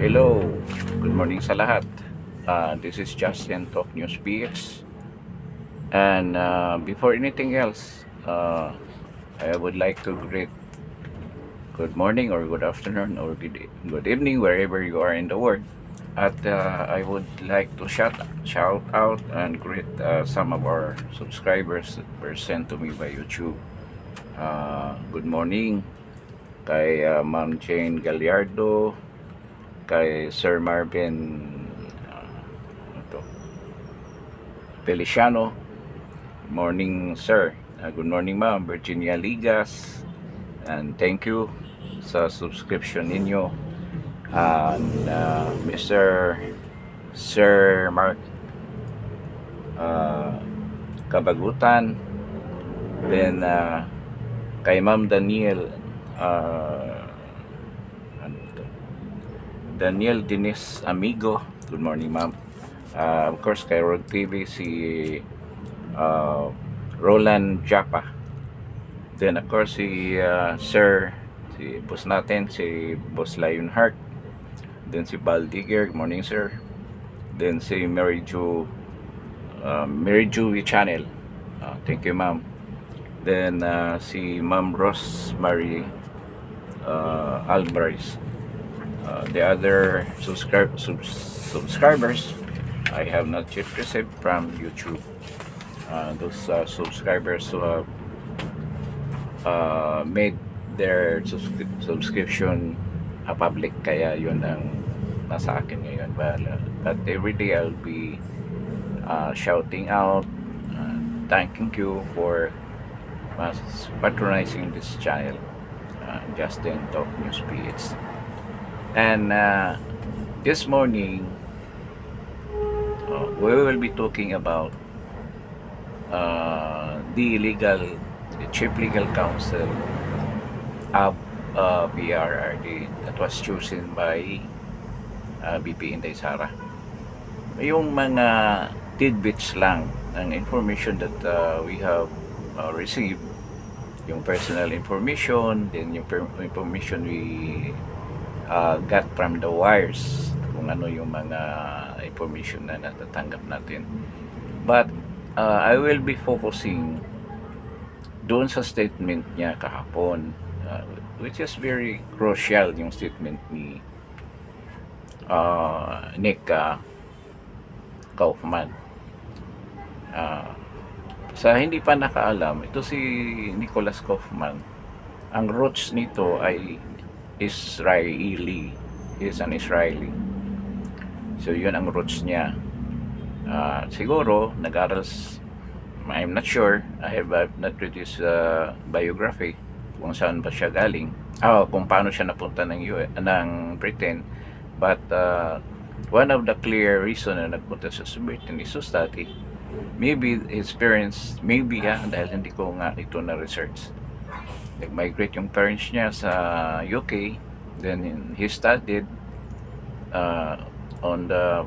Hello, good morning sa lahat. This is Justin Talk News PX. And before anything else, I would like to greet good morning or good afternoon or good evening wherever you are in the world. At I would like to shout out and greet some of our subscribers that were sent to me by YouTube. Good morning kay Ma'am Jane Gallardo, kay Sir Marvin ito, Feliciano. Good morning sir. Good morning Ma'am Virginia Ligas, and thank you sa subscription ninyo. And Mr. Sir Mark Kabagutan, then kay Ma'am Daniel Daniel Dines Amigo, good morning ma'am. Of course kay Rod TV si Roland Japa, then of course si boss natin si Boss Lionheart, then si Baldigger, good morning sir, then si Mary Joey Channel, thank you ma'am, then si Ma'am Rosemary Alvarez. The other subscribers I have not yet received from YouTube. Those subscribers who have made their subscription public, kaya yun ang nasa akin ngayon. But every day I'll be shouting out, thanking you for patronizing this channel, Justin Talk News PH. And this morning we will be talking about the Chief Legal Counsel of PRRD that was chosen by BP Inday Sara. Yung mga tidbits lang ng information that we have received, yung personal information, then yung information we got from the wires, kung ano yung mga information na natatanggap natin. But I will be focusing doon sa statement niya kahapon, which is very crucial, yung statement ni Nick Kaufman. Sa hindi pa nakaalam, ito si Nicholas Kaufman, ang roots nito ay Israeli. He is an Israeli. So yun ang roots niya. Siguro nag-aral, I'm not sure, I have not read his biography kung saan ba siya galing, kung paano siya napunta ng Britain. But one of the clear reason na nagpunta sa Britain is to study. Maybe his parents, maybe dahil hindi ko nga ito na research, nag-migrate yung parents niya sa UK, then he studied on the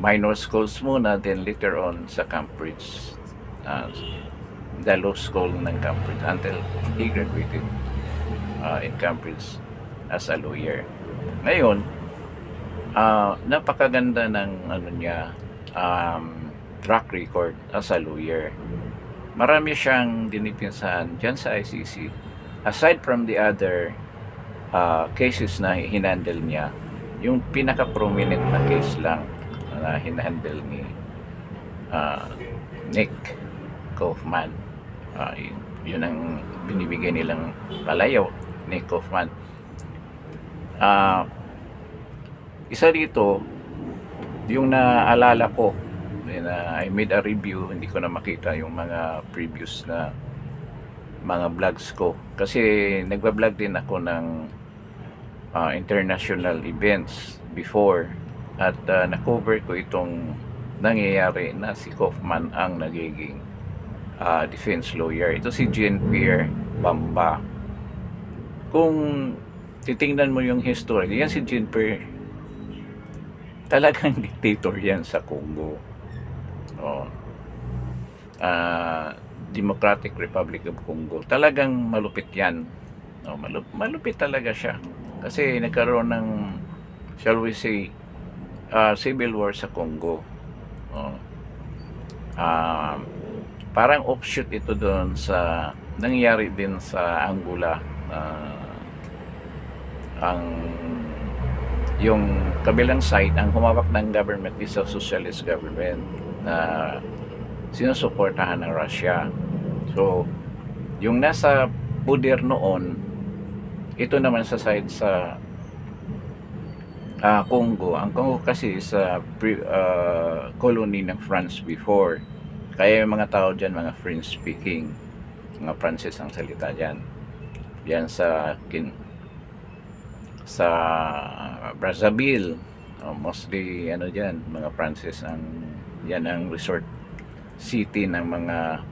minor schools muna, then later on sa Cambridge, the law school ng Cambridge, until he graduated in Cambridge as a lawyer. Ngayon, napakaganda ng niya, track record as a lawyer. Marami siyang dinipinsahan dyan sa ICC. Aside from the other cases na hinandle niya, yung pinaka-prominent na case lang na hinandle ni Nick Kaufman, yun ang binibigay nilang palayaw, Nick Kaufman. Isa dito, yung naalala ko, I made a review, hindi ko na makita yung mga previous na mga vlogs ko, kasi nagbablog din ako ng international events before, at na-cover ko itong nangyayari na si Kaufman ang nagiging defense lawyer. Ito si Jean-Pierre Bamba. Kung titingnan mo yung history, yan si Jean-Pierre, talagang dictator yan sa Congo. Democratic Republic of Congo. Talagang malupit yan. Malupit talaga siya. Kasi nagkaroon ng shall we say, civil war sa Congo. Oh. Parang offshoot ito doon sa nangyari din sa Angola. Ang yung kabilang side, ang humawak ng government is a socialist government na sinusuportahan ng Russia. So, yung nasa poder noon, ito naman sa side sa Congo. Ang Congo kasi is colony ng France before. Kaya yung mga tao dyan, mga French speaking, mga Francis ang salita dyan. Yan sa Brazzaville, mostly ano dyan, mga Francis ang yan ang resort city ng mga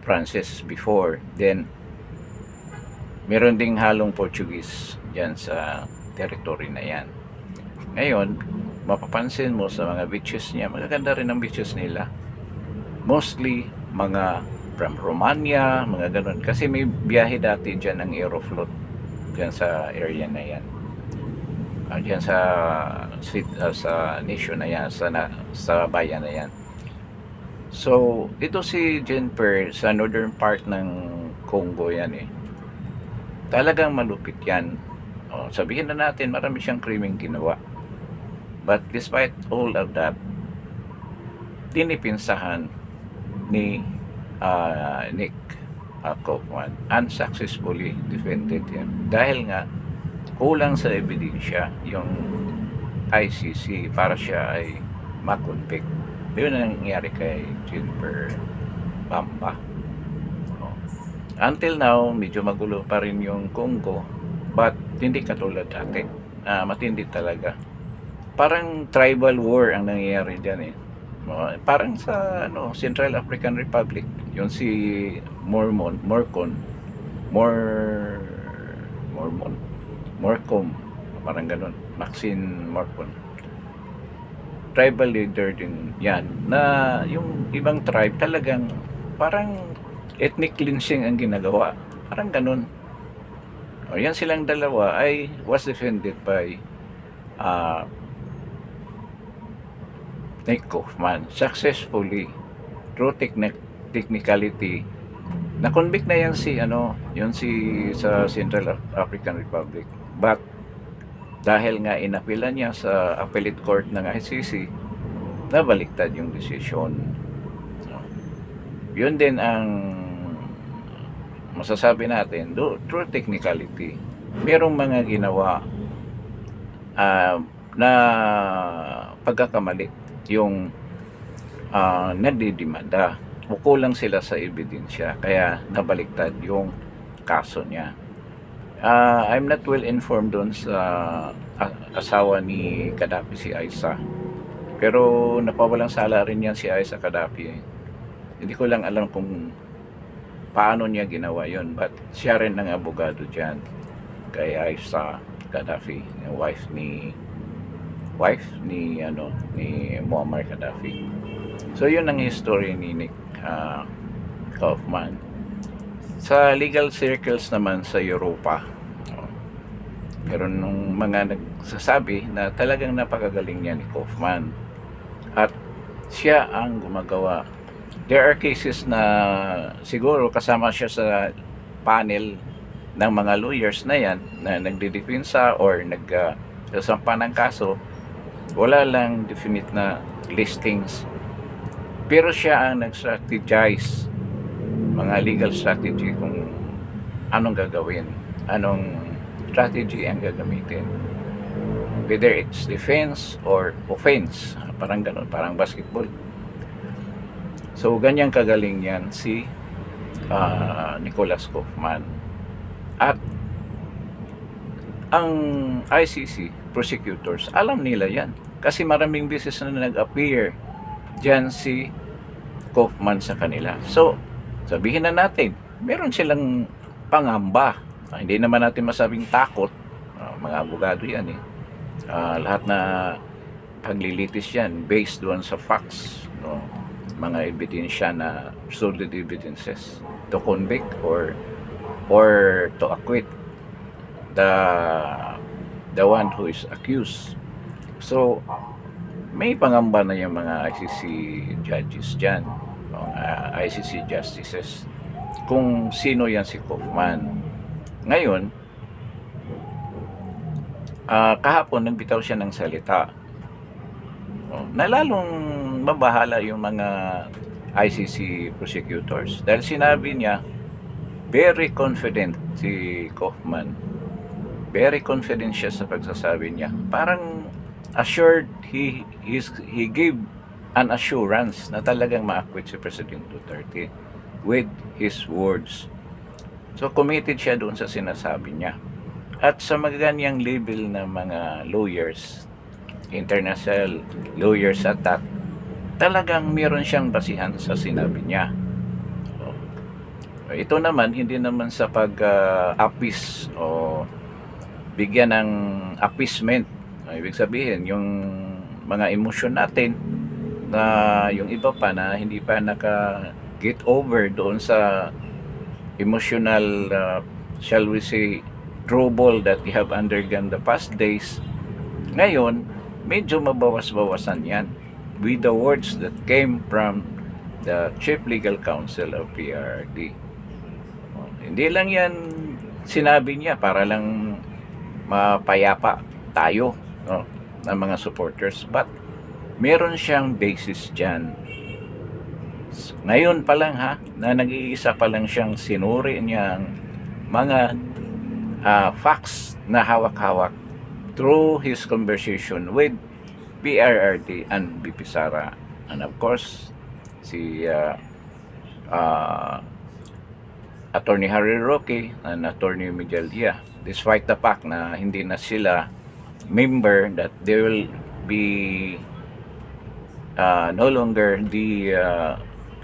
Francis before. Then meron ding halong Portuguese dyan sa territory na yan. Ngayon, mapapansin mo sa mga beaches niya, magaganda rin ang beaches nila. Mostly mga from Romania, mga ganun. Kasi may biyahe dati dyan ng Aeroflot dyan sa area na yan. Dyan sa nation na yan, sa bayan na yan. So, ito si Jennifer sa northern part ng Congo yan eh. Talagang malupit yan. Sabihin na natin, marami siyang krimeng ginawa. But despite all of that, dinipinsahan ni Nick Kaufman, unsuccessfully defended him. Dahil nga, kulang sa ebidensya yung ICC para siya ay makonvict. Yun ang nangyari kay Jennifer Bamba. Until now, medyo magulo pa rin yung Congo, but hindi katulad dati. Matindi talaga. Parang tribal war ang nangyayari dyan eh. Parang sa Central African Republic, yung si Morcom, parang ganun, Maxine Morcom. Tribal leader din yan, na yung ibang tribe talagang parang ethnic cleansing ang ginagawa. Parang ganun. Yan silang dalawa ay was defended by Nick Kaufman successfully through technicality. Na-convict na yan si sa Central African Republic. But dahil nga inapilan niya sa appellate court ng ICC, nabaliktad yung decision. Yun din ang masasabi natin, through technicality. Merong mga ginawa na pagkakamali yung nagdidimanda. Kulang sila sa ebidensya, kaya nabaliktad yung kaso niya. I'm not well informed doon sa asawa ni Gaddafi, si Aisa. Pero napawalang sala rin yan si Aisa Gaddafi. Hindi ko lang alam kung paano niya ginawa yon, but siya rin ang abogado dyan kay Aisa Gaddafi, wife ni Muammar Gaddafi. So yun ang history ni Nick Kaufman. Sa legal circles naman sa Europa, meron nung mga nagsasabi na talagang napakagaling niya ni Kaufman at siya ang gumagawa. There are cases na siguro kasama siya sa panel ng mga lawyers na yan na nagdidefensa or nagsasampa ng kaso. Wala lang definite na listings, pero siya ang nag-strategize, mga legal strategy kung anong gagawin, anong strategy ang gagamitin, whether it's defense or offense, parang ganun, parang basketball. So ganyang kagaling yan si Nicholas Kaufman. At ang ICC prosecutors, alam nila yan kasi maraming beses na nag-appear dyan si Kaufman sa kanila. So sabihin na natin, meron silang pangamba. Hindi naman natin masabing takot. Mga abogado yan eh. Lahat na paglilitis yan based doon sa facts, mga ebidensya na solid evidences to convict or to acquit the the one who is accused. So, may pangamba na yung mga ICC judges dyan, ICC justices, kung sino yan si Kaufman. Ngayon, kahapon nagbitaw siya ng salita na lalong mabahala yung mga ICC prosecutors dahil sinabi niya very confident si Kaufman, very confident siya sa pagsasabi niya, parang assured, he gave an assurance na talagang ma-acquit si President Duterte with his words. So committed siya doon sa sinasabi niya. At sa magaganyang level ng mga lawyers, international lawyers at that, talagang meron siyang basihan sa sinabi niya. Ito naman, hindi naman sa pag-appease o bigyan ng appeasement. Ibig sabihin, yung mga emosyon natin na yung iba pa na hindi pa naka-get over doon sa emotional, shall we say, trouble that we have undergone the past days. Ngayon, medyo mabawas-bawasan yan with the words that came from the Chief Legal Counsel of PRRD. Hindi lang yan sinabi niya para lang mapayapa tayo, ng mga supporters, but meron siyang basis dyan. Ngayon pa lang na nag-iisa pa lang siyang sinuri niyang mga facts na hawak-hawak through his conversation with PRRD and BP Sara, and of course si Attorney Harry Roque and Attorney Miguel Dia, despite the fact na hindi na sila member, that they will be no longer the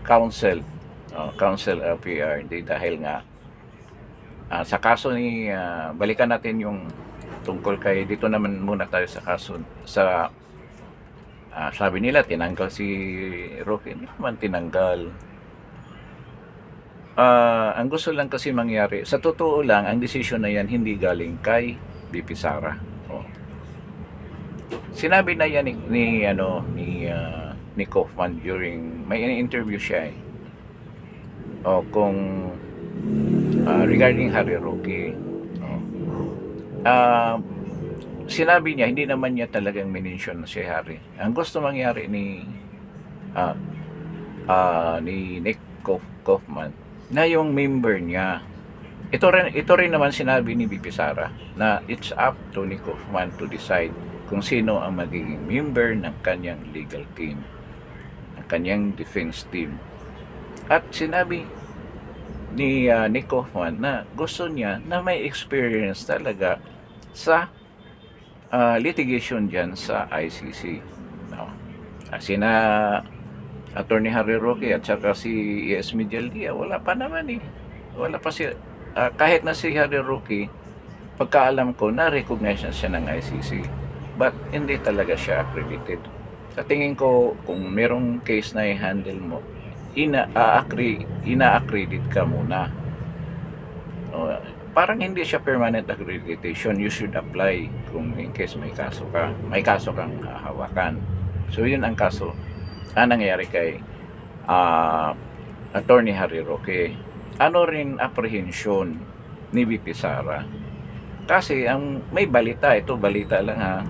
counsel of PRRD dahil nga sa kaso ni balikan natin yung tungkol kay, dito naman muna tayo sa kaso sa sabi nila tinanggal si Roque. Hindi naman tinanggal. Ang gusto lang kasi mangyari, sa totoo lang, ang desisyon na yan hindi galing kay BP Sara. Sinabi na yan ni Kaufman during may interview siya kung regarding Harry Roque. Sinabi niya hindi naman niya talagang mention si Harry. Ang gusto mangyari ni Nick Kaufman na yung member niya, ito rin naman sinabi ni BP Sara na it's up to Nick Kaufman to decide kung sino ang magiging member ng kanyang legal team, ng kanyang defense team. At sinabi ni Nick Kaufman na gusto niya na may experience talaga sa litigation dyan sa ICC. Sina Attorney Harry Roque at saka si E.S. Miguel Dia, wala pa naman wala pa si kahit na si Harry Roque, pagkaalam ko na-recognize na siya ng ICC, but hindi talaga siya accredited. Sa tingin ko, kung merong case na i-handle mo, ina-accredit ka muna. Parang hindi siya permanent accreditation. You should apply kung in case may kaso kang hahawakan. So yun ang kaso nangyari kay Attorney Harry Roque. Ano rin apprehension ni BP Sara? Kasi ang may balita, ito balita lang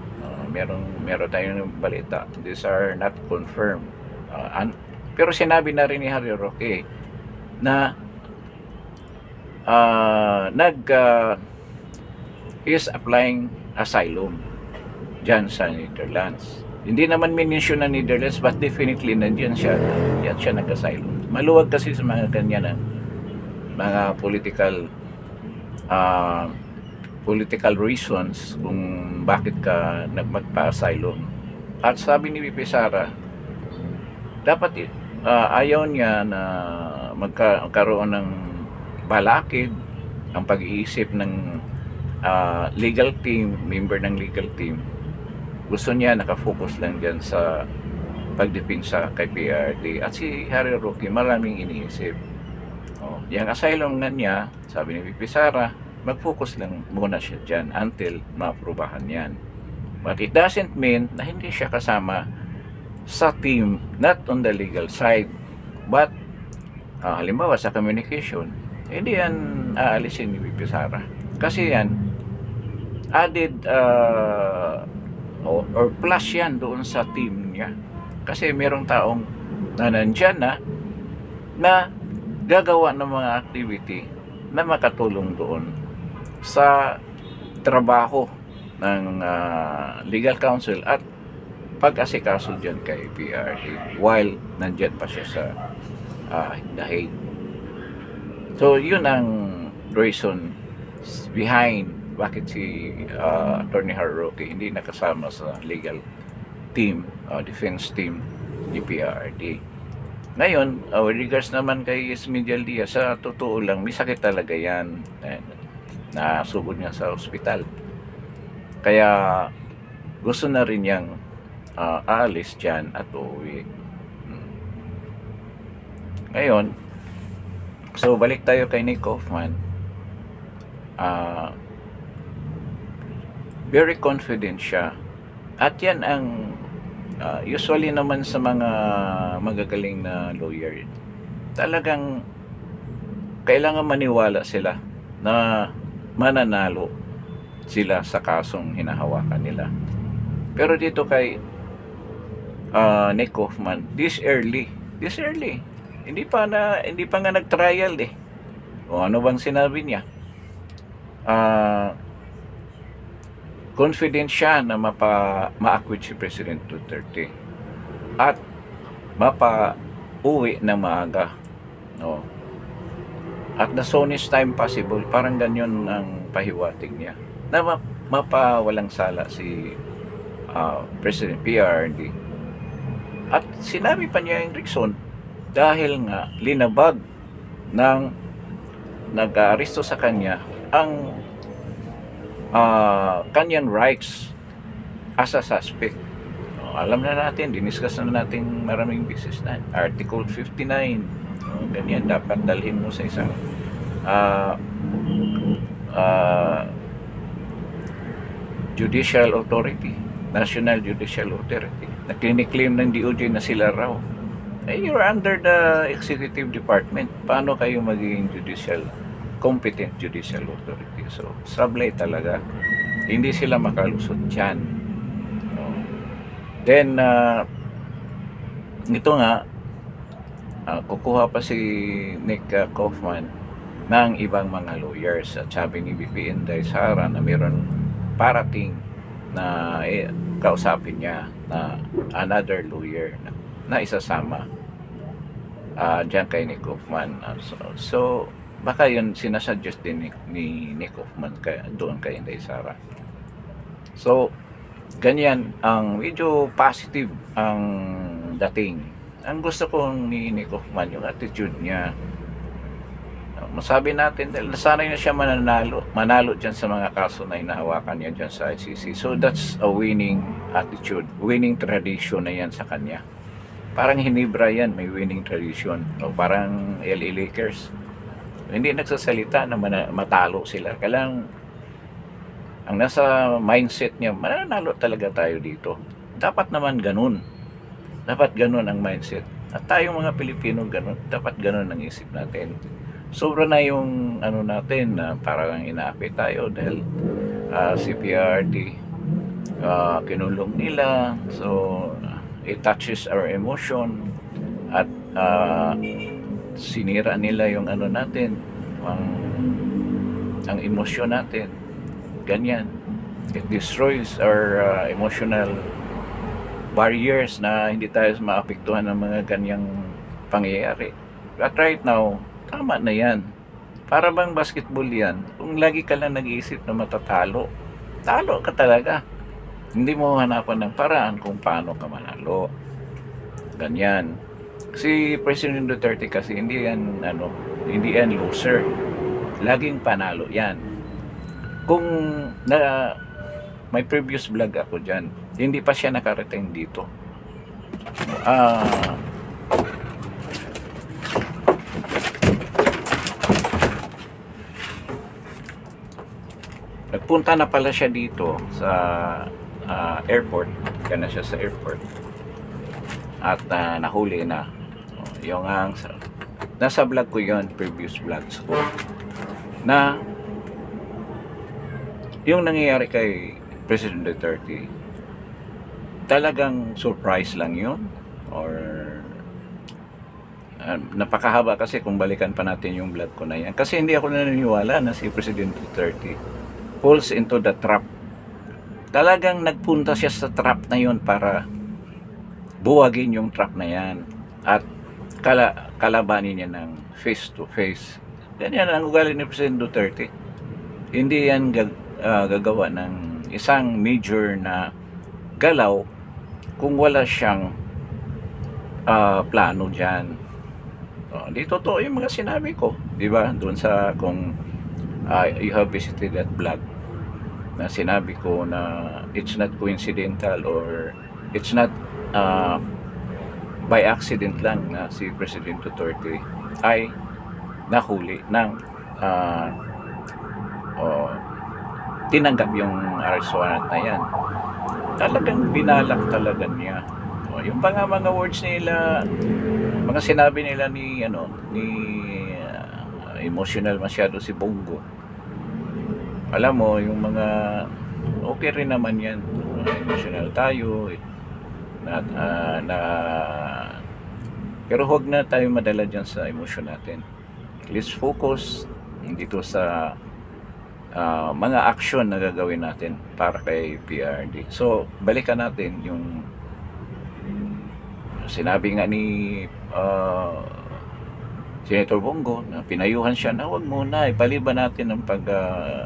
meron tayong balita. These are not confirmed. Pero sinabi na rin ni Harry Roque na is applying asylum dyan sa Netherlands. Hindi naman mention na Netherlands, but definitely nandiyan siya nag-asylum. Maluwag kasi sa mga kanya ng mga political reasons kung bakit ka magpa-asylum. At sabi ni BP Sara, dapat ayaw niya na magkaroon ng balakid ang pag-iisip ng legal team, member ng legal team. Gusto niya nakafocus lang dyan sa pagdepensa kay PRD. At si Harry Roque maraming iniisip. Yung asylum na niya, sabi ni BP Sara, mag-focus lang muna siya dyan until maaprubahan yan. But it doesn't mean na hindi siya kasama sa team, not on the legal side, but halimbawa sa communication, hindi yan aalisin ni VP Sara. Kasi yan, added or plus yan doon sa team niya. Kasi merong taong na nandyan na gagawa ng mga activity na makatulong doon sa trabaho ng legal counsel at pag-asikaso dyan kay PRD while nandyan pa siya sa The Hague. So yun ang reason behind bakit si Attorney Harroque hindi nakasama sa legal team, defense team ni PRD. Ngayon, with regards naman kay Esmedial Diaz, sa totoo lang, may sakit talaga yan. Nasugod niya sa ospital. Kaya gusto na rin niyang aalis dyan at uuwi. Ngayon, so balik tayo kay Nick Kaufman. Very confident siya. At yan ang usually naman sa mga magagaling na lawyer. Talagang kailangan maniwala sila na mananalo sila sa kasong hinahawakan nila. Pero dito kay Nick Kaufman, this early, hindi pa nga nag-trial eh. O ano bang sinabi niya? Confident siya na ma-acquit si President Duterte at mapa-uwi ng maaga, no? At the soonest time possible, parang ganyan ang pahiwatig niya na mapawalang sala si President PRD. At sinabi pa niya yung reason dahil nga linabag ng nag-aaresto sa kanya ang kanyang rights as a suspect. Alam na natin, diniscuss na natin maraming beses na Article 59, ganyan dapat dalhin mo sa isang judicial authority, National Judicial Authority, na kliniklaim ng DOJ na sila raw. You're under the executive department. Paano kayo magiging competent judicial authority? So, sablay talaga. Hindi sila makalusot dyan. Then, ito nga, kukuha pa si Nick Kaufman ng ibang mga lawyers. At sabi ni VP Inday Sara na mayroon parating na kausapin niya na another lawyer na isasama dyan kay Nick Kaufman. So baka yun sinasuggest din ni Nick Kaufman doon kay Inday Sara. So ganyan ang medyo positive ang dating. Ang gusto ko ni Nick Kaufman yung attitude niya. Masabi natin dahil nasanay na siya manalo dyan sa mga kaso na hinahawakan niya dyan sa ICC. So that's a winning attitude, winning tradition na yan sa kanya. Parang Hinebra yan, may winning tradition. O parang LA Lakers, hindi nagsasalita na matalo sila. Kailangan ang nasa mindset niya, mananalo talaga tayo dito. Dapat naman ganun. Dapat ganun ang mindset. At tayong mga Pilipino ganun, dapat ganun ang isip natin. Sobra na yung ano natin na parang inaapi tayo dahil si PRD kinulong nila. So it touches our emotion at sinira nila yung ano natin, ang emosyon natin. Ganyan. It destroys our emotional barriers na hindi tayo maapektuhan ng mga ganyang pangyayari. But right now, tama na yan. Para bang basketball yan. Kung lagi ka lang nag-iisip na matatalo, talo ka talaga. Hindi mo hanapan ng paraan kung paano ka manalo. Ganyan. Si President Duterte kasi hindi yan loser. Laging panalo yan. Kung may previous vlog ako dyan, hindi pa siya nakarating dito. nagpunta na pala siya dito sa airport. Kana siya sa airport. At nahuli na. Yung nasa vlog ko yon, previous vlogs ko, na yung nangyayari kay President Duterte, talagang surprise lang yun, or napakahaba kasi kung balikan pa natin yung vlog ko na yan, kasi hindi ako naniniwala na si President Duterte falls into the trap. Talagang nagpunta siya sa trap na yun para buwagin yung trap na yan at kalabanin niya ng face to face. Ganyan ang ugali ni President Duterte. Hindi yan gagawa ng isang major na galaw kung wala siyang plano dyan. Di totoo yung mga sinabi ko, di ba? Doon sa kung you have visited that vlog, na sinabi ko na it's not coincidental or it's not by accident lang na si President Duterte ay nahuli ng tinanggap yung arrest warrant na yan. Talagang binalak talaga niya. Yung mga words nila, mga sinabi nila ni emotional masyado si Bongo. Alam mo, yung mga okay rin naman yan. Emotional tayo. Pero huwag na tayo madala dyan sa emosyon natin. Let's focus dito sa mga action na gagawin natin para kay PRD. So, balikan natin yung sinabi nga ni Senator Bongo na pinayuhan siya na huwag muna, ipaliban natin ng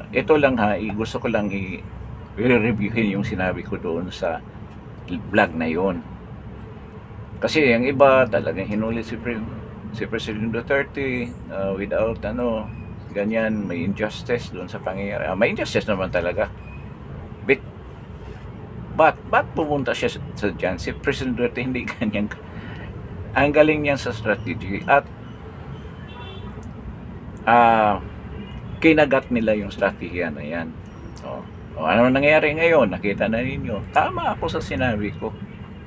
ito lang ha, gusto ko lang i-reviewin yung sinabi ko doon sa vlog na yon. Kasi yung iba talagang hinuli si President Duterte without ganyan, may injustice doon sa pangyayari. May injustice naman talaga. But pumunta siya sa dyan? Si President Duterte hindi ganyan. Ang galing niya sa strategy at kinagat nila yung strategiya na yan. Ano nangyayari ngayon? Nakita na ninyo. Tama ako sa sinabi ko.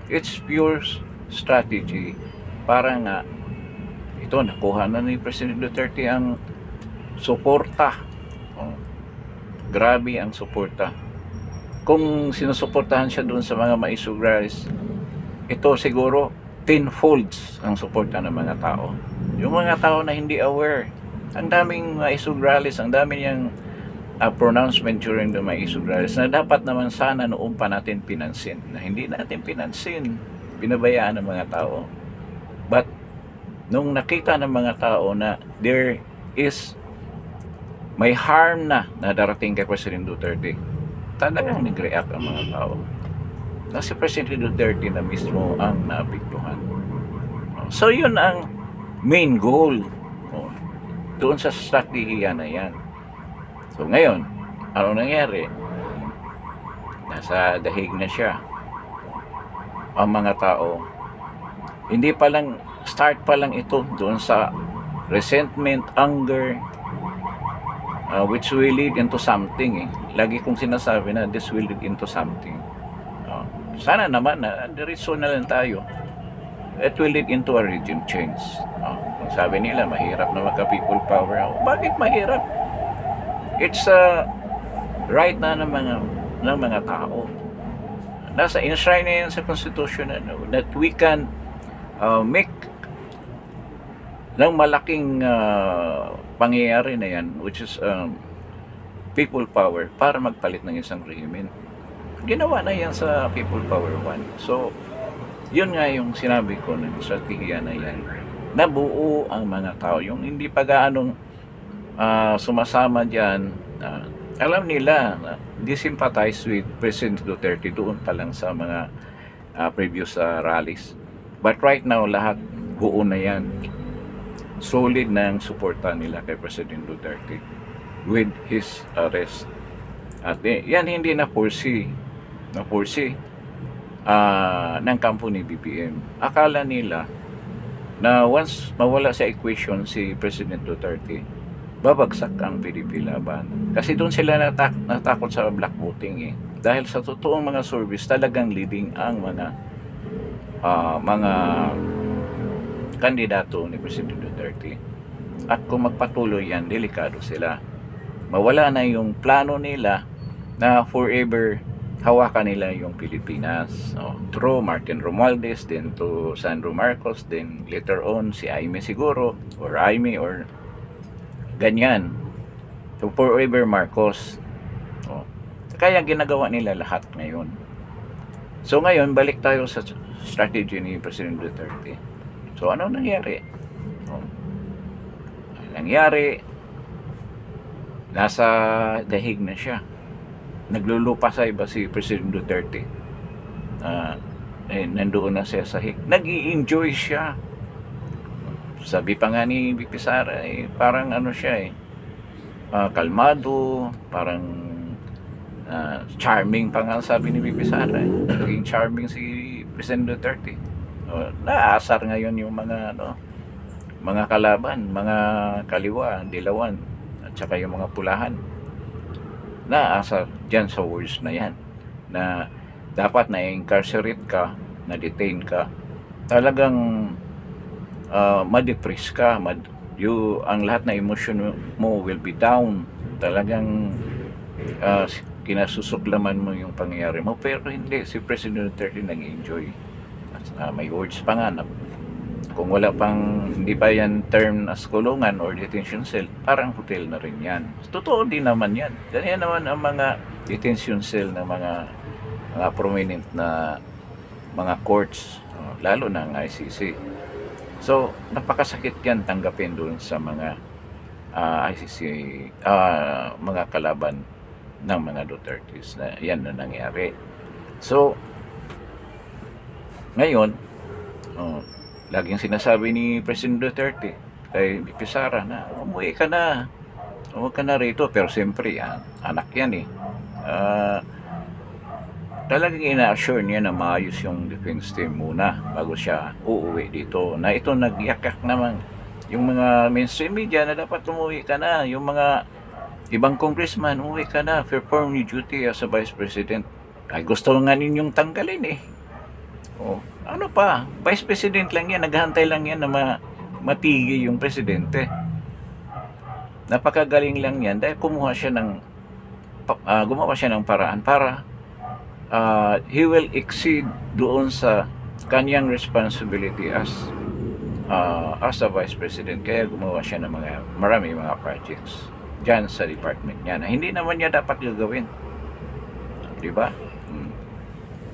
It's pure strategy para nga ito, nakuha na ni President Duterte ang suporta. Grabe ang suporta. Kung sinusuportahan siya doon sa mga maisugralis, ito siguro tenfolds ang suporta ng mga tao. Yung mga tao na hindi aware, ang daming maisugralis, ang daming yung pronouncement during the maisugralis na dapat naman sana noon pa natin pinansin, na hindi natin pinansin, pinabayaan ng mga tao. But nung nakita ng mga tao na there is may harm na darating kay President Duterte, talagang nag-react ang mga tao. Na si President Duterte na mismo ang naapektuhan. So yun ang main goal doon sa strategiya na yan. So ngayon, ano nangyari? Nasa dahig na siya. Ang mga tao, hindi pa lang, start pa lang ito doon sa resentment, anger, which will lead into something. Lagi kong sinasabi na this will lead into something. Sana naman na diretso na lang tayo. It will lead into a regime change. Kung sabi nila mahirap na magka-people power. Bakit mahirap? It's right na ng mga tao. Nasa enshrine na yan sa Constitution that we can make ng malaking pangyayari na yan, which is people power, para magpalit ng isang rehimen. Ginawa na yan sa people power 1. So yun nga yung sinabi ko ng strategiya na yan, nabuo ang mga tao, yung hindi pa gaanong sumasama dyan, alam nila na sympathize with President Duterte doon pa lang sa mga previous rallies. But right now, lahat buo na yan. Solid na ang suporta nila kay President Duterte with his arrest. At yan hindi na-foresee ng kampo ni BBM. Akala nila na once mawala sa equation si President Duterte, babagsak ang PDP Laban. Kasi doon sila natakot sa black voting eh. Dahil sa totoong mga service, talagang leading ang mga kandidato ni President Duterte. At kung magpatuloy yan, delikado sila. Mawala na yung plano nila na forever hawakan nila yung Pilipinas. Through Martin Romualdez, then to Sandro Marcos, then later on si Aimee siguro, or Aimee, or ganyan. So forever Marcos. Kaya ginagawa nila lahat ngayon. So ngayon, balik tayo sa strategy ni President Duterte. So ano nangyari? Nangyari, nasa dahig na siya. Naglulupa sa iba si President Duterte. Nandoon na siya sa hig. Nag-i-enjoy siya. Sabi pa nga ni VP Sara, parang ano siya kalmado, parang charming pa nga sabi ni VP Sara. Naging charming si President Duterte. Naasar ngayon yung mga kalaban, mga kaliwa, dilawan, at saka yung mga pulahan. Naasar dyan sa words na yan, na dapat na-incarcerate ka, na-detain ka, talagang ma-depress ka, ang lahat na emotion mo will be down, talagang kinasusuklaman mo yung pangyayari mo. Pero hindi, si President Duterte nag-enjoy. May words pa nga na kung wala pang, hindi pa yan term as kulungan or detention cell, parang hotel na rin yan. Totoo din naman yan. Ganyan naman ang mga detention cell ng mga prominent na mga courts, lalo na ang ICC. So napakasakit yan tanggapin doon sa mga ICC, mga kalaban ng mga Dutertes na yan na nangyari. So ngayon, laging sinasabi ni President Duterte kay VP Sara na umuwi ka na, huwag ka na rito. Pero siyempre anak yan talagang ina-assure niya na maayos yung defense team muna bago siya uuwi dito. Na ito nagyakak naman yung mga mainstream media na dapat umuwi ka na, yung mga ibang congressman, umuwi ka na, perform your duty as a vice president. Ay gusto nga ninyong tanggalin ano pa, vice president lang yan, naghahantay lang yan na matigil yung presidente. Napakagaling lang yan dahil gumawa siya ng paraan para he will exceed doon sa kanyang responsibility as a vice president. Kaya gumawa siya ng marami mga projects dyan sa department niya na hindi naman niya dapat gagawin, diba?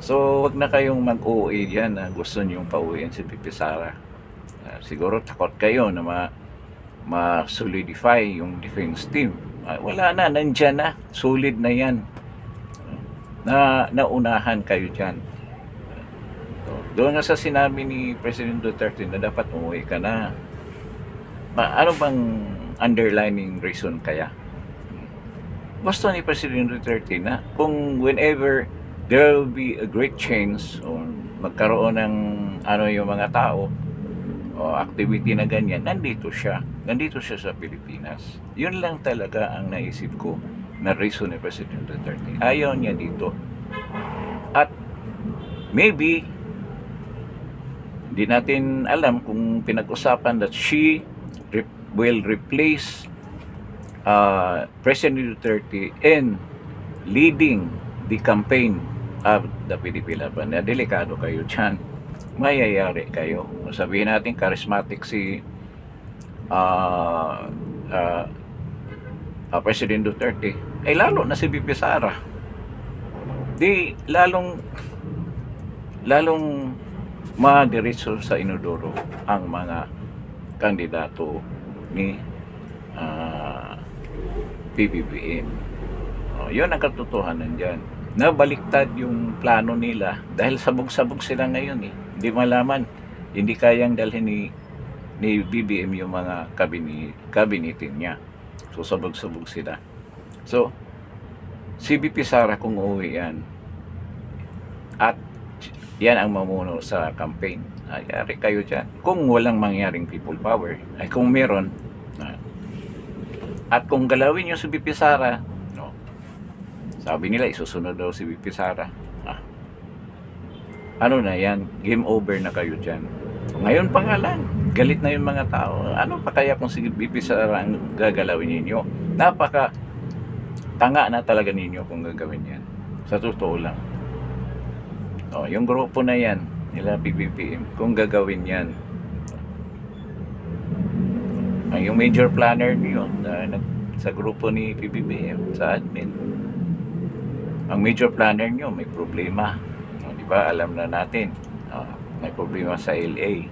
So wag na kayong mag-uwi dyan na gusto niyong pauwiin si VP Sara. Siguro takot kayo na ma-solidify yung defense team. Wala na, nandyan na, solid na yan, na naunahan kayo dyan. Doon nga sa sinabi ni President Duterte na dapat umuwi ka na, ano bang underlining reason kaya? Gusto ni President Duterte na kung whenever there will be a great change o magkaroon ng yung mga tao o activity na ganyan, nandito siya sa Pilipinas. Yun lang talaga ang naisip ko na reason ni President Duterte. Ayaw niya dito. At maybe di natin alam kung pinag-usapan that she will replace President Duterte in leading the campaign of the PDP Laban. Delikado kayo dyan, mayayari kayo. Sabihin natin charismatic si President Duterte, lalo na si VP Sara, di lalong madiretso sa inodoro ang mga kandidato ni PBBM. Yun ang katotohanan dyan. Nabaliktad yung plano nila dahil sabog-sabog sila ngayon Hindi malaman, hindi kayang dalhin ni BBM yung mga kabinetin niya. So sabog-sabog sila. So si VP Sara kung uuwi yan at yan ang mamuno sa campaign, ayari kayo dyan. Kung walang mangyaring people power, ay kung meron, At kung galawin yung si VP Sara, no, sabi nila isusunod daw si VP Sara. Ano na yan, game over na kayo dyan. Ngayon pa nga lang, galit na yung mga tao. Ano pa kaya kung si VP Sara ang gagalawin ninyo? Napaka tanga na talaga ninyo kung gagawin yan. Sa totoo lang. Yung grupo na yan, nila PBBM, kung gagawin yan. Yung major planner niyo sa grupo ni PBBM, sa admin. Ang major planner niyo may problema. Di ba? Alam na natin. May problema sa LA.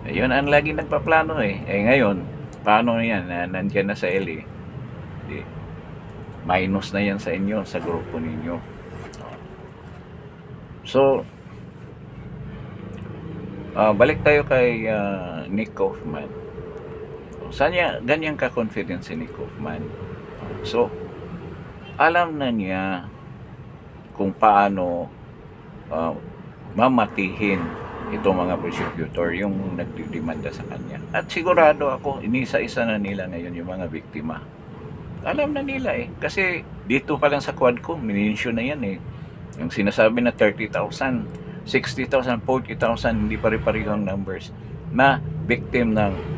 Ayun ang lagi nagpaplano eh. Ngayon, paano yan? Nandiyan na sa LA. Di, minus na yan sa inyo, sa grupo ninyo. So, balik tayo kay Nick Kaufman. Saan niya ganyan ka-confident si Nick Kaufman? So, alam na niya kung paano mamatihin itong mga prosecutor yung nagdidemanda sa kanya. At sigurado ako, inisa-isa na nila ngayon yung mga biktima. Alam na nila eh. Kasi dito pa lang sa Quadcom, minensyon na yan eh. Yung sinasabi na 30,000, 60,000, 40,000, hindi pare-pareho ang numbers na victim ng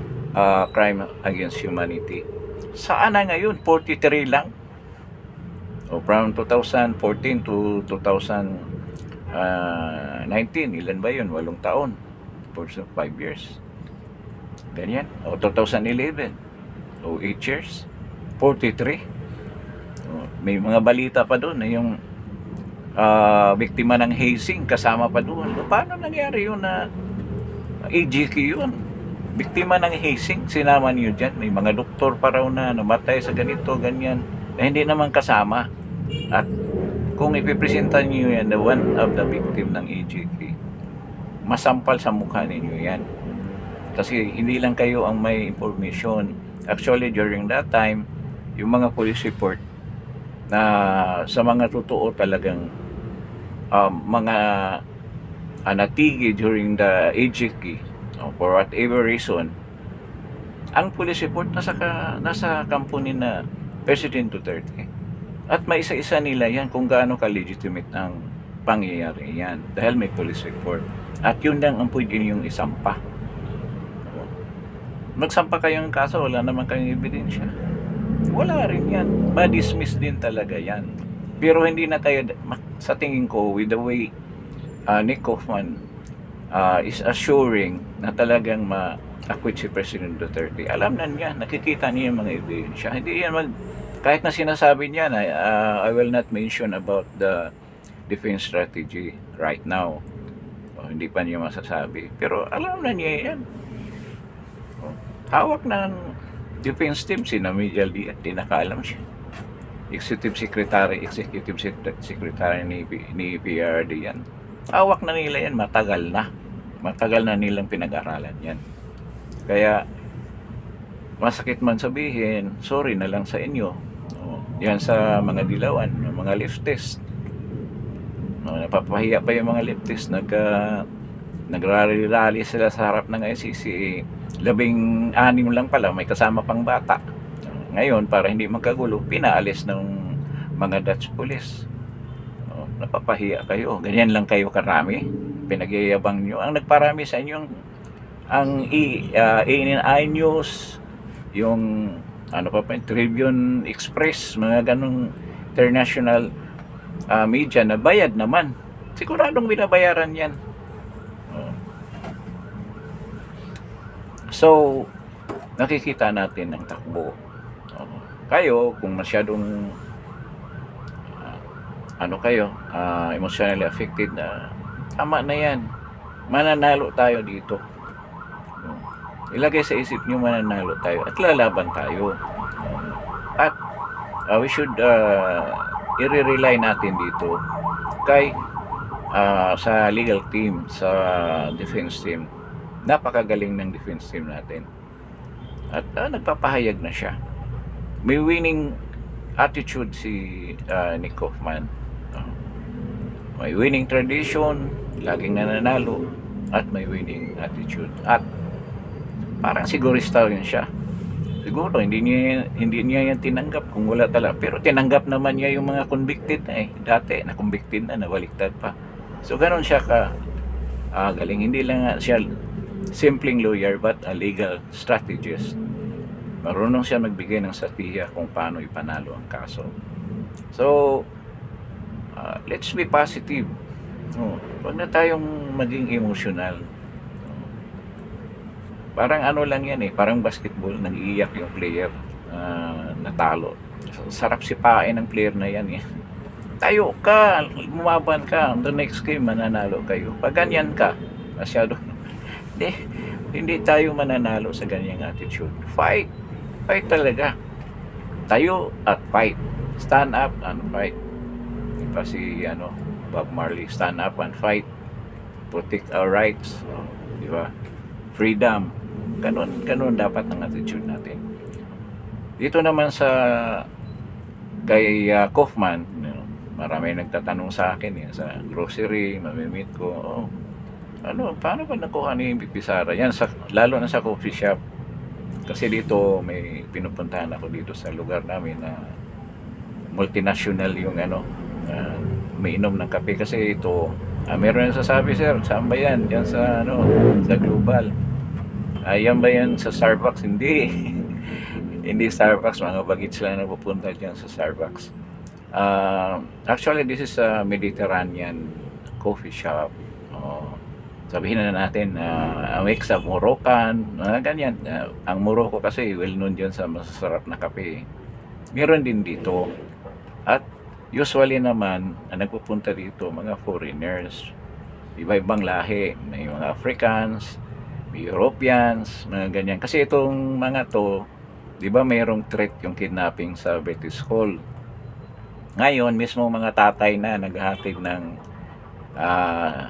crime against humanity. Saan na ngayon? 43 lang. From 2014 to 2019, ilan ba yun? 8 taon. For 5 years. Ganyan. 2011. 8 years. 43. May mga balita pa doon na yung biktima ng hazing kasama pa doon. Paano nangyari yun na AGQ yun? Biktima ng hazing, sinama niyo dyan. May mga doktor pa raw na namatay sa ganito, ganyan, na hindi naman kasama. At kung ipipresenta niyo yan, the one of the victim ng AGQ, masampal sa mukha ninyo yan. Kasi hindi lang kayo ang may information. Actually, during that time, yung mga police report na sa mga totoo talagang mga natigi during the AGQ, for whatever reason, ang police report nasa kampo ni na President Duterte. At may isa-isa nila yan kung gaano ka-legitimate ang pangyayari yan. Dahil may police report. At yun lang ang pwede yung isampa. Magsampa kayong kaso, wala naman kayong ebidensya. Wala rin yan. Ma-dismiss din talaga yan. Pero hindi na tayo, sa tingin ko, with the way Nick Kaufman is assuring na talagang ma-acquit si President Duterte. Alam na niya, nakikita niya yung mga ebidensya. Hindi yan kahit na sinasabi niya na I will not mention about the defense strategy right now. Hindi pa niya masasabi. Pero alam na niya yan. Hawak ng defense team si Namidial Diaz, di nakaalam siya. Executive Secretary ni PRD yan. Hawak na nila yan, matagal na. Matagal na nilang pinag-aralan yan. Kaya, masakit man sabihin, sorry na lang sa inyo. Yan sa mga dilawan, mga leftist. Napapahiya pa yung mga leftist. Nagrally sila sa harap ng ICC. 16 lang pala, may kasama pang bata. Ngayon, para hindi magkagulo, pinaalis ng mga Dutch police. Napapahiya kayo. Ganyan lang kayo karami. Pinagyayabang nyo. Ang nagparami sa inyo, ang ANI News, yung Tribune Express, mga ganong international media na bayad naman. Siguradong binabayaran yan. So, nakikita natin ang takbo. Kayo, kung masyadong emotionally affected na, tama na yan. Mananalo tayo dito. Ilagay sa isip nyo, mananalo tayo at lalaban tayo. At we should i-rely natin dito kay sa legal team, sa defense team. Napakagaling ng defense team natin. At nagpapahayag na siya. May winning attitude si Nick Kaufman. May winning tradition, laging nananalo, at may winning attitude. At parang sigurista rin siya Siguro hindi niya yan tinanggap kung wala talaga. Pero tinanggap naman niya yung mga convicted na dati na convicted na nabaliktad pa. So ganoon siya galing. Hindi lang nga siya simpleng lawyer but a legal strategist. Marunong siya magbigay ng strategiya kung paano ipanalo ang kaso. So let's be positive. Huwag na tayong maging emotional. Parang ano lang yan parang basketball, nag-iiyak yung player natalo. Sarap sipain ng player na yan Tayo ka, lumaban ka, the next game mananalo kayo. Pag ganyan ka, masyado, hindi tayo mananalo sa ganyang attitude. Fight talaga. Tayo at fight. Stand up and fight. Diba si Bob Marley, stand up and fight. Protect our rights. Diba? Freedom. Ganun dapat ang attitude natin. Dito naman kay Kaufman, marami nagtatanong sa akin sa grocery, mamimit ko, paano ba nakuha ni VP Sara? Yan, lalo na sa coffee shop. Kasi dito, may pinupuntahan ako dito sa lugar namin na multinational yung may inom ng kape. Kasi ito, meron yung sasabi, sir, saan ba yan? Yan sa Global. Yan ba yan sa Starbucks? Hindi. Hindi Starbucks, mga bagits lang napupunta dyan sa Starbucks. Actually, this is a Mediterranean coffee shop. Sabihin na natin, a mix of Moroccan, ganyan. Ang Morocco kasi, well known dyan sa masasarap na kape. Meron din dito. At usually naman, nagpupunta dito mga foreigners. Iba-ibang lahi. May mga Africans, may Europeans, mga ganyan. Kasi itong mga to, di ba mayroong threat yung kidnapping sa British Hall. Ngayon, mismo mga tatay na naghahatid ng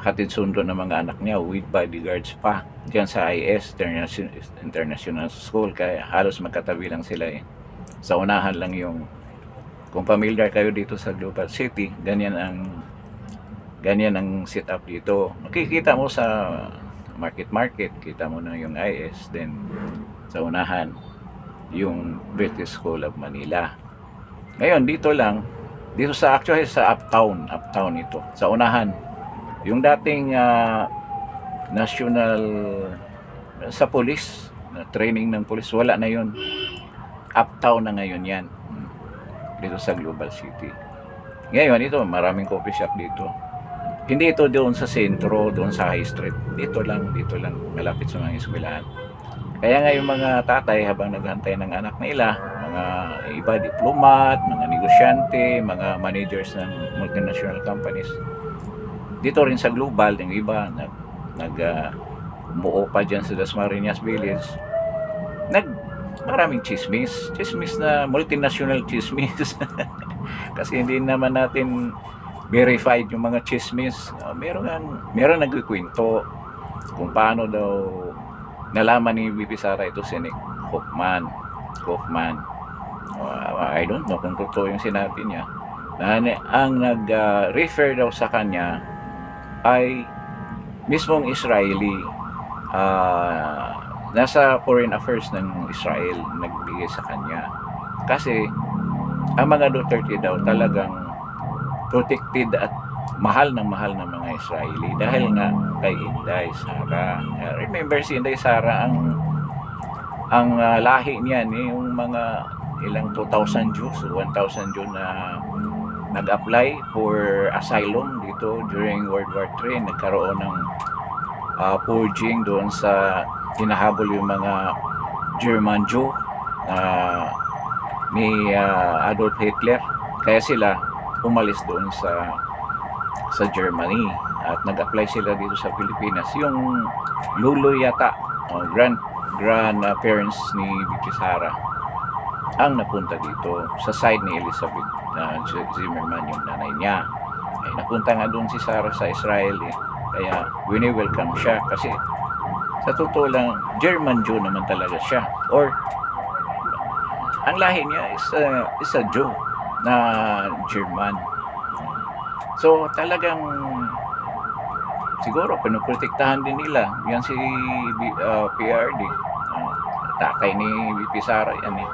hatid sundo ng mga anak niya with bodyguards pa diyan sa IS, International School. Kaya halos magkatabi lang sila sa unahan lang kung familiar kayo dito sa Global City, ganyan ang setup dito. Makikita mo sa market, kita mo na yung IS, then sa unahan yung British School of Manila. Ngayon dito actually sa uptown ito, sa unahan yung dating national sa police, training ng police, wala na yun. Uptown na ngayon yan dito sa Global City. Ngayon ito, maraming coffee shop dito. Hindi ito doon sa sentro, doon sa High Street. Dito lang, malapit sa mga eskwelahan. Kaya nga yung mga tatay habang naghantay ng anak nila, mga iba diplomat, mga negosyante, mga managers ng multinational companies, dito rin sa Global, yung iba umuo pa dyan sa Dasmariñas Village, maraming chismis na multinational chismis. Kasi hindi naman natin verified yung mga chismis. Meron nagkikwento kung paano daw nalaman ni VP Sara ito si Nick Kaufman. I don't know kung totoo yung sinabi niya. Ang nag-refer daw sa kanya ay mismong Israeli. Nasa Foreign Affairs ng Israel nagbigay sa kanya. Kasi ang mga Duterte daw talagang protected at mahal ng mga Israeli dahil nga kay Inday Sara. Remember si Inday Sara, ang lahi niyan yung mga ilang 2,000 Jews, 1,000 Jews na nag-apply for asylum dito during World War III. Nagkaroon ng purging doon sa hinahabol yung mga German Jew ni Adolf Hitler. Kaya sila umalis doon sa Germany at nag-apply sila dito sa Pilipinas. Yung lulo yata, grandparents ni Vicky Sara ang napunta dito sa side ni Elizabeth Zimmerman, yung nanay niya. Ay napunta nga doon si Sara sa Israel kaya wini-welcome siya kasi sa totoo lang German Jew naman talaga siya, or ang lahi niya is a Jew na German. So talagang siguro pinoprotektahan din nila yan si PRD. Takay ni VP Sara yan eh.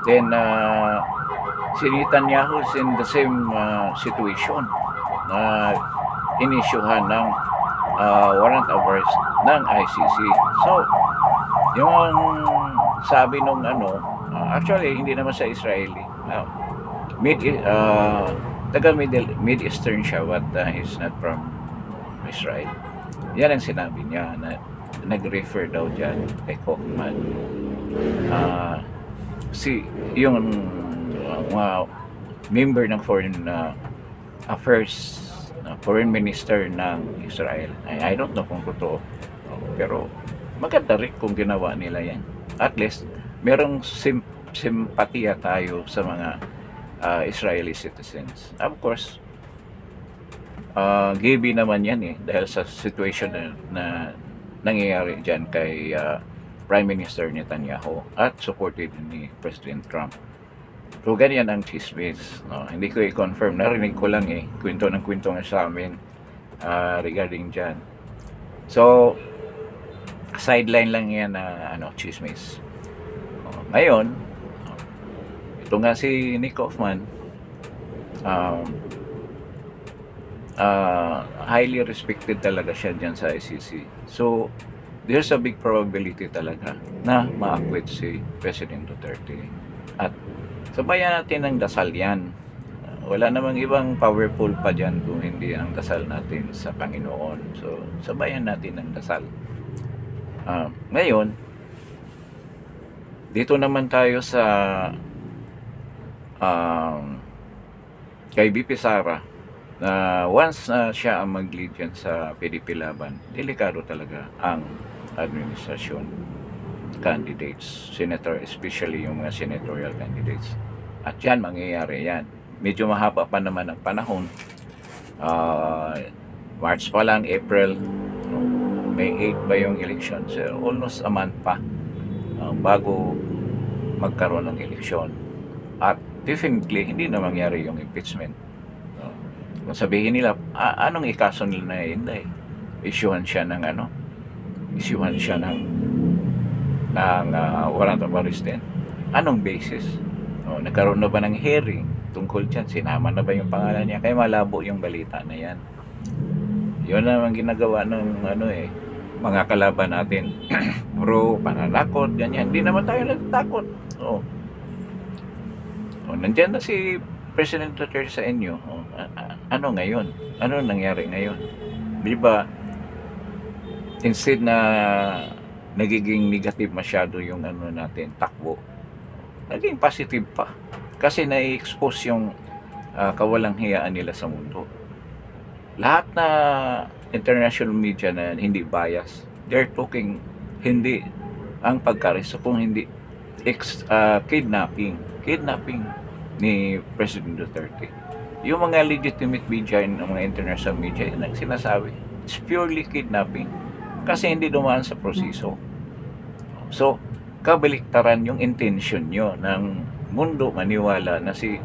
Then si Netanyahu is in the same situation na inisyuhan ng warrant of arrest ng ICC. So, yung sabi nung actually hindi naman sa Israeli. Taga Mid Eastern siya, but he's not from Israel. Yan ang sinabi niya na nag-refer daw dyan kay Kaufman. Yung member ng foreign affairs, foreign minister ng Israel. I don't know kung totoo, pero maganda rin kung ginawa nila yan. At least merong simpatiya tayo sa mga Israeli citizens. Of course, given naman yan dahil sa situation na nangyayari dyan kay Prime Minister Netanyahu at supported ni President Trump. So, ganyan ang chismis. No? Hindi ko i-confirm. Narinig ko lang kwento ng kwento nga sa amin regarding dyan. So, sideline lang yan na chismis. Ngayon, ito nga si Nick Kaufman, highly respected talaga siya dyan sa ICC. So, there's a big probability talaga na ma-acquit si President Duterte. At sabayan natin ng dasal yan. Wala namang ibang powerful pa dyan kung hindi ang dasal natin sa Panginoon. So, sabayan natin ng dasal. Ngayon, dito naman tayo sa kay VP Sara, na once siya ang mag-lead yan sa PDP laban, delikado talaga ang administrasyon candidates, senator, especially yung mga senatorial candidates. At yan, mangyayari yan. Medyo mahaba pa naman ang panahon. March pa lang, April, May 8 ba yung election? So, almost a month pa bago magkaroon ng eleksyon. At definitely, hindi na mangyari yung impeachment. Kung sabihin nila, anong ikaso nila na hindi? Isyuhan siya ng warrant of arrest din. Anong basis? Nagkaroon na ba ng hearing tungkol dyan? Sinama na ba yung pangalan niya? Kaya malabo yung balita na yan. Yun naman ginagawa ng mga kalaban natin. Bro, pananakot, ganyan. Hindi naman tayo natatakot. Nandiyan na si President Duterte sa inyo. Ano ngayon? Ano nangyari ngayon? Di ba, instead na nagiging negative masyado yung natin, takbo, naging positive pa. Kasi na-expose yung kawalang hiyaan nila sa mundo. Lahat na international media na hindi bias, they're talking hindi ang pagkaresto kung hindi kidnapping ni President Duterte. Yung mga legitimate media ng mga international media yun ang sinasabi, it's purely kidnapping kasi hindi dumaan sa proseso. So, kabaliktaran yung intention nyo ng mundo maniwala na si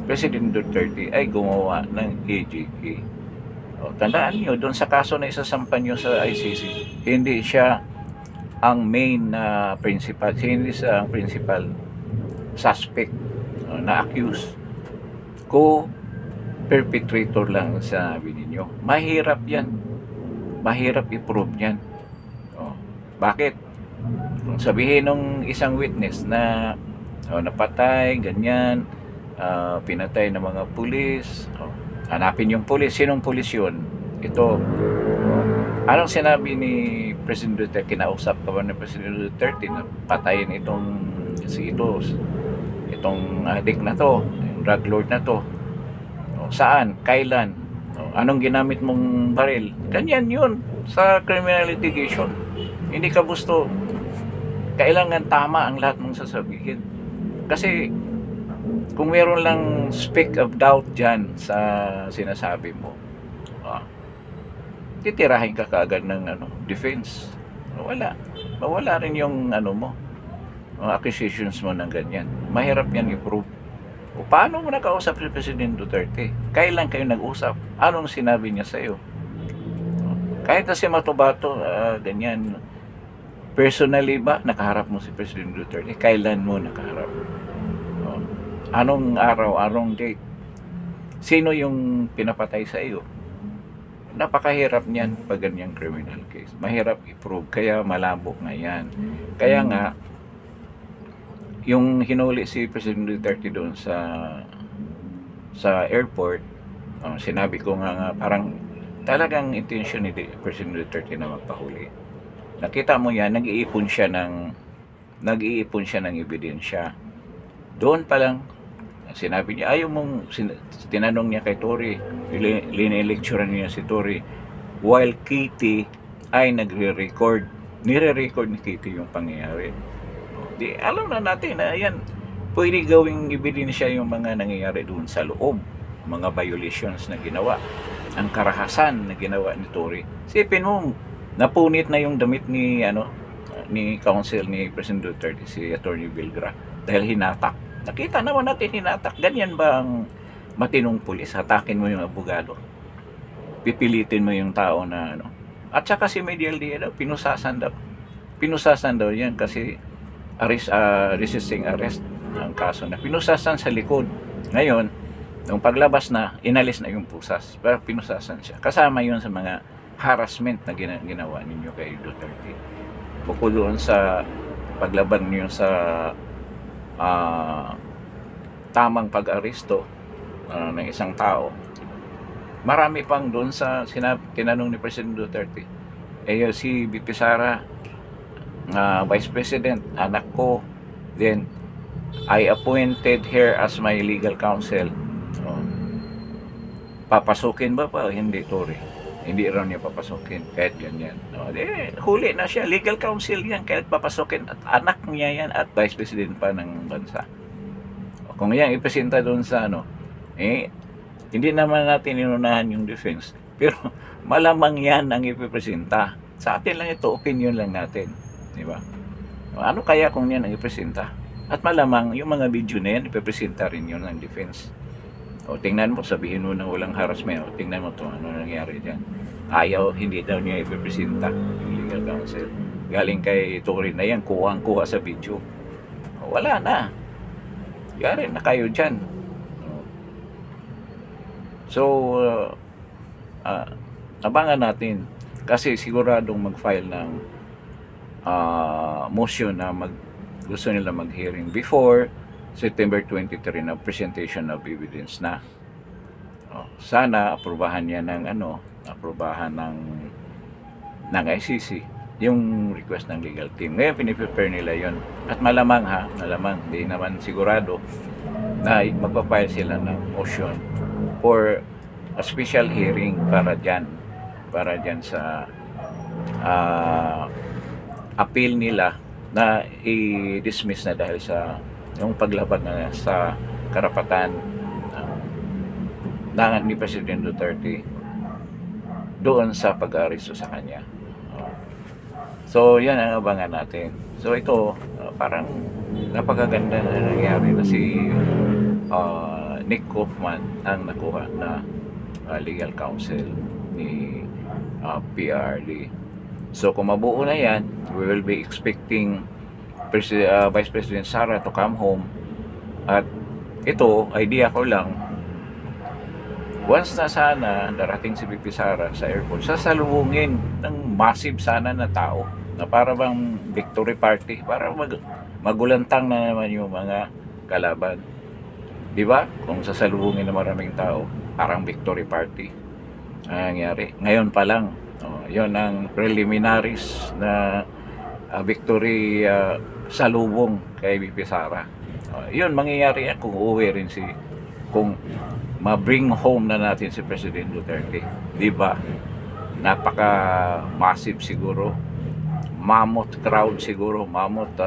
President Duterte ay gumawa ng AJK. Tandaan nyo, doon sa kaso na isasampan nyo sa ICC, hindi siya ang main principal, hindi siya ang principal suspect na accused. Co-perpetrator lang sabi ninyo. Mahirap yan. Mahirap i-prove yan. Bakit? Kung sabihin ng isang witness na napatay, ganyan, pinatay ng mga pulis, hanapin yung pulis. Sinong pulis yun? Ito. Anong sinabi ni President Duterte? Kinausap ka ba ni President Duterte na patayin itong adik na to, yung drug lord na to? Saan? Kailan? Anong ginamit mong baril? Ganyan yun sa criminal litigation. Hindi ka gusto. Kailangan tama ang lahat mong sasabihin. Kasi kung meron lang speck of doubt dyan sa sinasabi mo, titirahin ka kaagad ng defense. Mawala rin yung accusations mo ng ganyan. Mahirap yan i-prove. O paano mo nakausap si President Duterte? Kailan kayo nag-usap? Anong sinabi niya sa'yo? Kahit na si Matobato, ganyan, Personally ba, nakaharap mo si President Duterte? Kailan mo nakaharap? Oh. Anong araw, anong date? Sino yung pinapatay sa iyo? Napakahirap niyan pag ganyang criminal case. Mahirap i-prove, kaya malabo nga yan. Kaya nga, yung hinuli si President Duterte doon sa airport, sinabi ko nga parang talagang intention ni President Duterte na magpahuli. Nakita mo yan, nag-iipon siya ng ebidensya. Doon pa lang, sinabi niya, ayaw mong, tinanong niya kay Tory, linelecturean niya si Tory, while Kitty ay nagre-record, nire-record ni Kitty yung pangyayari. Di, alam na natin na yan, pwede gawing ebidensya yung mga nangyayari doon sa loob, mga violations na ginawa, ang karahasan na ginawa ni Tory. Sipin mo, napunit na yung damit ni counsel ni President Duterte, si Attorney Bilgra, dahil hinatak. Nakita naman natin hinatak. Ganyan ba ang matinong pulis? Hatakin mo yung abogado. Pipilitin mo yung tao na At saka si Medial D, pinusasan daw. Pinusasan daw yan kasi resisting arrest ang kaso na. Pinusasan sa likod. Ngayon, nung paglabas na, inalis na yung pusas. Pero pinusasan siya. Kasama yun sa mga harassment na ginawa ninyo kay Duterte. Bukod doon sa paglaban niyo sa tamang pag-aresto ng isang tao, marami pang doon sa tinanong ni President Duterte. Si VP Sara, Vice President, anak ko, then I appointed her as my legal counsel. Papasukin ba pa? Hindi, Tory. Hindi raw niya papasukin kahit ganyan. Huli na siya, legal counsel yan, kahit papasukin, at anak niya yan at vice president pa ng bansa. Kung yan ipresenta doon sa hindi naman natin inunahan yung defense, pero malamang yan ang ipipresenta. Sa atin lang ito, opinion lang natin, di ba? Ano kaya kung yan ang ipresenta? At malamang yung mga video na yan ipipresenta rin yun ng defense. Tingnan mo, sabihin mo na walang harassment. Tingnan mo to, ano nangyari dyan. Ayaw, hindi daw niya ipipresenta yung legal counsel. Galing kay Tory na yan, kuha sa video. Wala na. Yari na kayo dyan. So, abangan natin. Kasi siguradong mag-file ng motion na gusto nila mag-hearing before September 23 na presentation of evidence na. Sana aprubahan niya ng aprubahan ng ICC yung request ng legal team. Ngayon piniprepare nila yon. At malamang hindi naman sigurado na magpa-file sila ng motion for a special hearing para dyan sa appeal nila na i-dismiss na dahil sa yung paglaban na sa karapatan ni President Duterte doon sa pag-aresto sa kanya. So yan ang abangan natin. So ito parang napakaganda na nangyari na si Nick Kaufman ang nakuha na legal counsel ni PRD. So kung mabuo na yan, we will be expecting Vice President Sara to come home. At ito, idea ko lang, once na sana darating si VP Sara sa airport, sasalubungin ng massive sana na tao na para bang victory party, para magulantang na naman yung mga kalaban, di ba? Kung sasalubungin ng maraming tao, parang victory party ang nangyari. Ngayon pa lang, yon ang preliminaries na victory salubong kay VP Sara. Yun mangyayari yan kung uuwi rin kung ma-bring home na natin si President Duterte. Di ba? Napaka massive siguro. Mammoth crowd siguro. Mammoth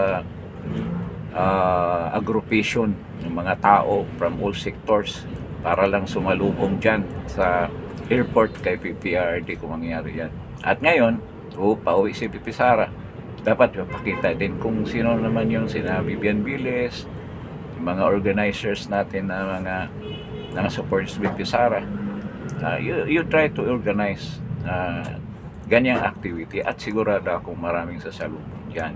aggregation ng mga tao from all sectors para lang sumalubong dyan sa airport kay PPRD kung mangyayari yan. At ngayon, pauwi si VP Sara. Dapat mapakita din kung sino naman yung sina Vivian Viles, yung mga organizers natin na mga supporters with Sara. You try to organize ganyang activity at sigurado akong maraming sasalubong. dyan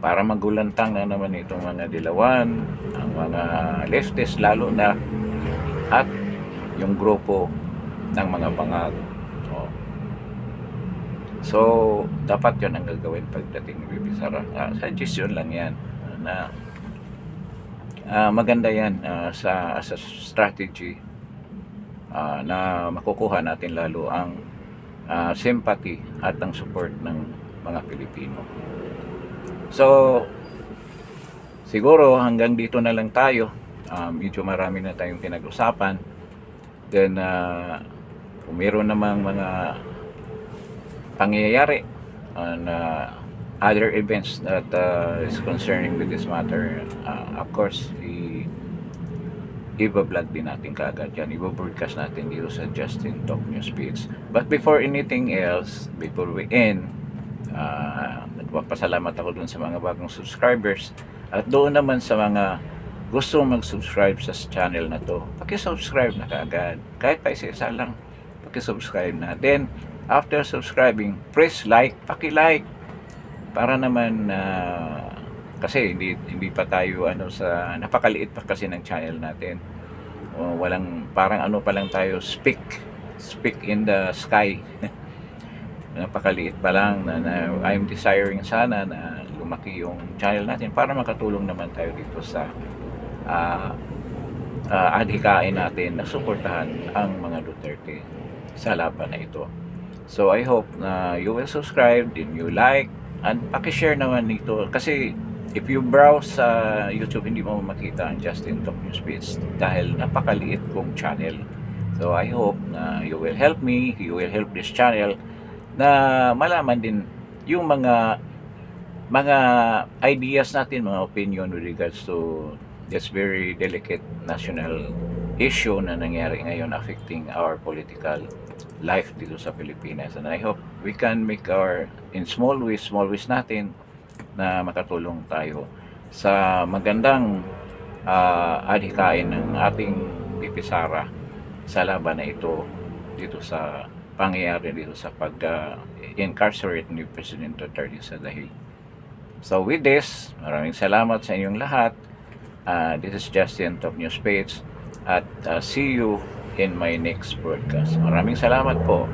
para magulantang na naman itong mga dilawan, ang mga leftist lalo na, at yung grupo ng mga bangag. So dapat yun ang gagawin pagdating ni Bibi Sara. Suggestion lang yan na maganda yan sa as a strategy na makukuha natin lalo ang sympathy at ang support ng mga Pilipino. So siguro hanggang dito na lang tayo. Medyo marami na tayong pinag-usapan. Then kung meron namang mga pangyayari on other events that is concerning with this matter, of course i-vlog din natin kaagad yan, i-broadcast natin dito sa Justin Talk News Feeds. But before anything else, before we end, nagpapasalamat ako dun sa mga bagong subscribers at doon naman sa mga gusto mag-subscribe sa channel na to, paki-subscribe na kaagad, kahit pa isa-isa lang, paki-subscribe na. Then after subscribing, press like, paki-like para naman kasi hindi pa tayo sa napakaliit pa kasi ng channel natin. Walang parang pa lang tayo, speak in the sky. Napakaliit pa lang na I'm desiring sana na lumaki yung channel natin para makatulong naman tayo dito sa adhikain natin na suportahan ang mga Duterte sa laban na ito. So I hope na you will subscribe, then you like, and paki-share naman nito kasi if you browse sa YouTube hindi mo makita ang Justin Talk News Feeds dahil napakaliit kong channel. So I hope na you will help me, you will help this channel na malaman din yung mga ideas natin, mga opinion with regards to this very delicate national issue na nangyari ngayon affecting our political life dito sa Pilipinas. And I hope we can make in small ways natin na makatulong tayo sa magandang adhikain ng ating Bibi Sara sa laban na ito dito sa pangyayari dito sa pag-incarcerate ni President Duterte sa dahil. So with this, maraming salamat sa inyong lahat. This is Justin Talk News Feeds at see you in my next broadcast. Maraming salamat po.